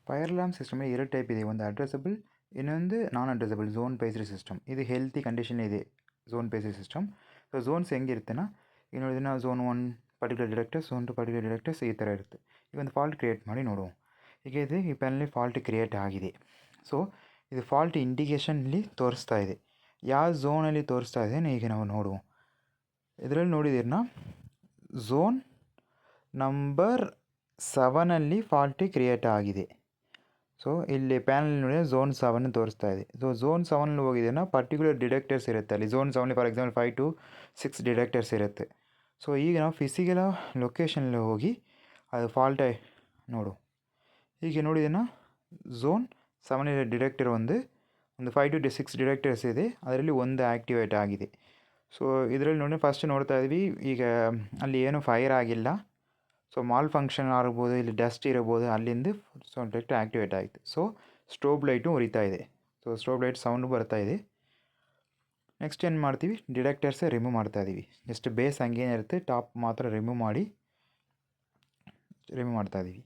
Fire alarm ಸಿಸ್ಟಮಲ್ಲಿ 2 type ಇದೆ. ಒಂದು addressable, ಇನ್ನೊಂದು non addressable zone based system. ಇದು ಹೆಲ್ತಿ ಕಂಡೀಷನ್ ಇದೆ zone based system. So zones ಹೆಂಗಿರುತ್ತೆನ, ಈಗ ನೋಡಿದ್ರೆ ನಾವು zone 1 particular detectors, zone 2 particular detectors, ಈ ಥರ ಇರುತ್ತೆ. ಈಗ ಒಂದು ಫಾಲ್ಟ್ ಕ್ರಿಯೇಟ್ ಮಾಡಿ ನೋಡುವ. ಈಗ ಇದು ಈ ಪ್ಯಾನಲ್ಲಿ ಫಾಲ್ಟ್ ಕ್ರಿಯೇಟ್ ಆಗಿದೆ. ಸೊ ಇದು ಫಾಲ್ಟ್ ಇಂಡಿಕೇಷನಲ್ಲಿ ತೋರಿಸ್ತಾ ಇದೆ. ಯಾವ ಝೋನಲ್ಲಿ ತೋರಿಸ್ತಾ ಇದೆ ಈಗ ನಾವು ನೋಡುವ. ಇದರಲ್ಲಿ ನೋಡಿದ್ದೀರನ್ನ ಝೋನ್ ನಂಬರ್ 7 ಫಾಲ್ಟ್ ಕ್ರಿಯೇಟ್ ಆಗಿದೆ. ಸೊ ಇಲ್ಲಿ ಪ್ಯಾನಲ್ಲಿ ನೋಡಿದರೆ ಝೋನ್ 7 ತೋರಿಸ್ತಾ ಇದೆ. ಸೊ ಝೋನ್ 7 ಹೋಗಿದ್ದೇನ ಪರ್ಟಿಕ್ಯುಲರ್ ಡಿಟೆಕ್ಟರ್ಸ್ ಇರುತ್ತೆ ಅಲ್ಲಿ. Zone 7 for example 5 to 6 detectors ಇರುತ್ತೆ. ಸೊ ಈಗ ನಾವು ಫಿಸಿಕಲ್ ಲೊಕೇಶನಲ್ಲಿ ಹೋಗಿ ಅದು ಫಾಲ್ಟ್ ನೋಡು. ಹೀಗೆ ನೋಡಿದೇನ ಝೋನ್ 7 ಡಿಟೆಕ್ಟರ್ ಒಂದು 5 to 6 ಡಿಟೆಕ್ಟರ್ಸ್ ಇದೆ. ಅದರಲ್ಲಿ ಒಂದು ಆ್ಯಕ್ಟಿವೇಟ್ ಆಗಿದೆ. ಸೊ ಇದರಲ್ಲಿ ನೋಡಿ ಫಸ್ಟ್ ನೋಡ್ತಾ ಇದ್ವಿ, ಈಗ ಅಲ್ಲಿ ಏನು ಫೈರ್ ಆಗಿಲ್ಲ. ಸೊ ಮಾಲ್ ಫಂಕ್ಷನ್ ಆಗ್ಬೋದು, ಇಲ್ಲಿ ಡಸ್ಟ್ ಇರ್ಬೋದು, ಅಲ್ಲಿಂದ ಸೊ ಡೈರೆಕ್ಟ್ ಆ್ಯಕ್ಟಿವೇಟ್ ಆಯಿತು. ಸೊ ಸ್ಟ್ರೋಬ್ ಲೈಟು ಉರಿತಾ ಇದೆ. ಸೊ ಸ್ಟ್ರೋಬ್ ಲೈಟ್ ಸೌಂಡು ಬರ್ತಾ ಇದೆ. ನೆಕ್ಸ್ಟ್ ಏನು ಮಾಡ್ತೀವಿ, ಡಿಟೆಕ್ಟರ್ಸೇ ರಿಮೂವ್ ಮಾಡ್ತಾ ಇದ್ದೀವಿ. ಜಸ್ಟ್ ಬೇಸ್ ಹಂಗೇನಿರುತ್ತೆ, ಟಾಪ್ ಮಾತ್ರ ರಿಮೂವ್ ಮಾಡ್ತಾ ಇದ್ದೀವಿ.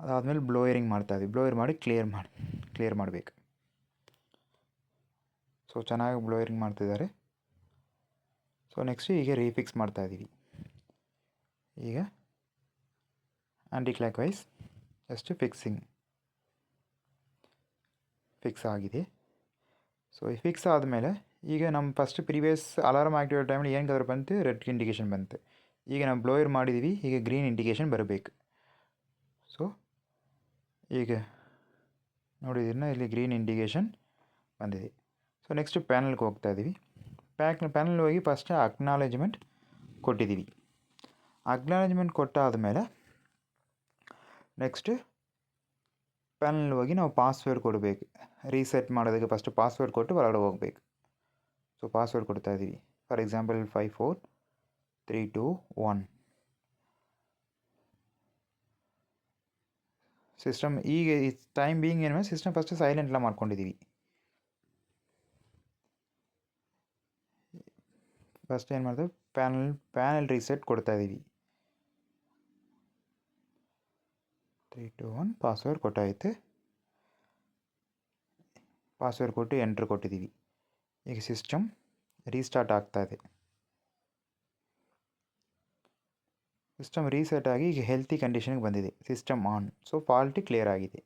ಅದಾದಮೇಲೆ ಬ್ಲೋಯರಿಂಗ್ ಮಾಡ್ತಾ ಇದ್ದೀವಿ. ಬ್ಲೋಯರ್ ಮಾಡಿ ಕ್ಲಿಯರ್ ಮಾಡಬೇಕು. ಸೊ ಚೆನ್ನಾಗಿ ಬ್ಲೋಯರಿಂಗ್ ಮಾಡ್ತಿದ್ದಾರೆ. ಸೊ ನೆಕ್ಸ್ಟ್ ಈಗ ರೀಫಿಕ್ಸ್ ಮಾಡ್ತಾ ಇದ್ದೀವಿ. ಈಗ anticlockwise just fix ಆಗಿದೆ. ಸೊ ಫಿಕ್ಸ್ ಆದಮೇಲೆ ಈಗ ನಮ್ಮ ಫಸ್ಟ್ ಪ್ರೀವಿಯಸ್ ಅಲಾರ್ಮ್ ಆ್ಯಕ್ಟಿವೇಟ್ ಟೈಮಲ್ಲಿ ಏನು ಕಲರ್ ಬಂತು, ರೆಡ್ ಇಂಡಿಕೇಷನ್ ಬಂತು. ಈಗ ನಾವು ಬ್ಲೋಯರ್ ಮಾಡಿದ್ದೀವಿ, ಈಗ ಗ್ರೀನ್ ಇಂಡಿಕೇಷನ್ ಬರಬೇಕು. ಸೊ ಈಗ ನೋಡಿದ್ದೀರನ್ನ ಇಲ್ಲಿ ಗ್ರೀನ್ ಇಂಡಿಕೇಷನ್ ಬಂದಿದೆ. ಸೊ ನೆಕ್ಸ್ಟ್ ಪ್ಯಾನಲ್ಗೆ ಹೋಗ್ತಾ ಇದ್ದೀವಿ. ಪ್ಯಾನಲ್ ಹೋಗಿ ಫಸ್ಟ್ ಅಕ್ನಾಲೇಜ್ಮೆಂಟ್ ಕೊಟ್ಟಿದ್ದೀವಿ. ಅಕ್ನಾಲೇಜ್ಮೆಂಟ್ ಕೊಟ್ಟಾದಮೇಲೆ ನೆಕ್ಸ್ಟ್ ಪ್ಯಾನಲ್ ಹೋಗಿ ನಾವು ಪಾಸ್ವರ್ಡ್ ಕೊಡಬೇಕು. ರೀಸೆಟ್ ಮಾಡೋದಕ್ಕೆ ಫಸ್ಟ್ ಪಾಸ್ವರ್ಡ್ ಕೊಟ್ಟು ಹೊರಗಡೆ ಹೋಗಬೇಕು. ಸೊ ಪಾಸ್ವರ್ಡ್ ಕೊಡ್ತಾ ಇದ್ದೀವಿ. For example 5432 system. ಈಗ ಟೈಮ್ ಬೀಯಿಂಗ್ ಏನು ಸಿಸ್ಟಮ್ ಫಸ್ಟ್ ಸೈಲೆಂಟ್ಲ ಮಾಡ್ಕೊಂಡಿದ್ದೀವಿ. ಫಸ್ಟ್ ಏನು ಮಾಡ್ತೀವಿ, ಪ್ಯಾನಲ್ ರೀಸೆಟ್ ಕೊಡ್ತಾ ಇದ್ದೀವಿ. 321 ಪಾಸ್ವರ್ಡ್ ಕೊಟ್ಟಾಯಿತು. ಪಾಸ್ವರ್ಡ್ ಕೊಟ್ಟು ಎಂಟ್ರ್ ಕೊಟ್ಟಿದ್ದೀವಿ. ಈಗ ಸಿಸ್ಟಮ್ ರೀಸ್ಟಾರ್ಟ್ ಆಗ್ತಾ ಇದೆ. ಸಿಸ್ಟಮ್ ರೀಸೆಟ್ ಆಗಿ ಈಗ ಹೆಲ್ತಿ ಕಂಡೀಷನ್ಗೆ ಬಂದಿದೆ. System on. So fault clear ಆಗಿದೆ.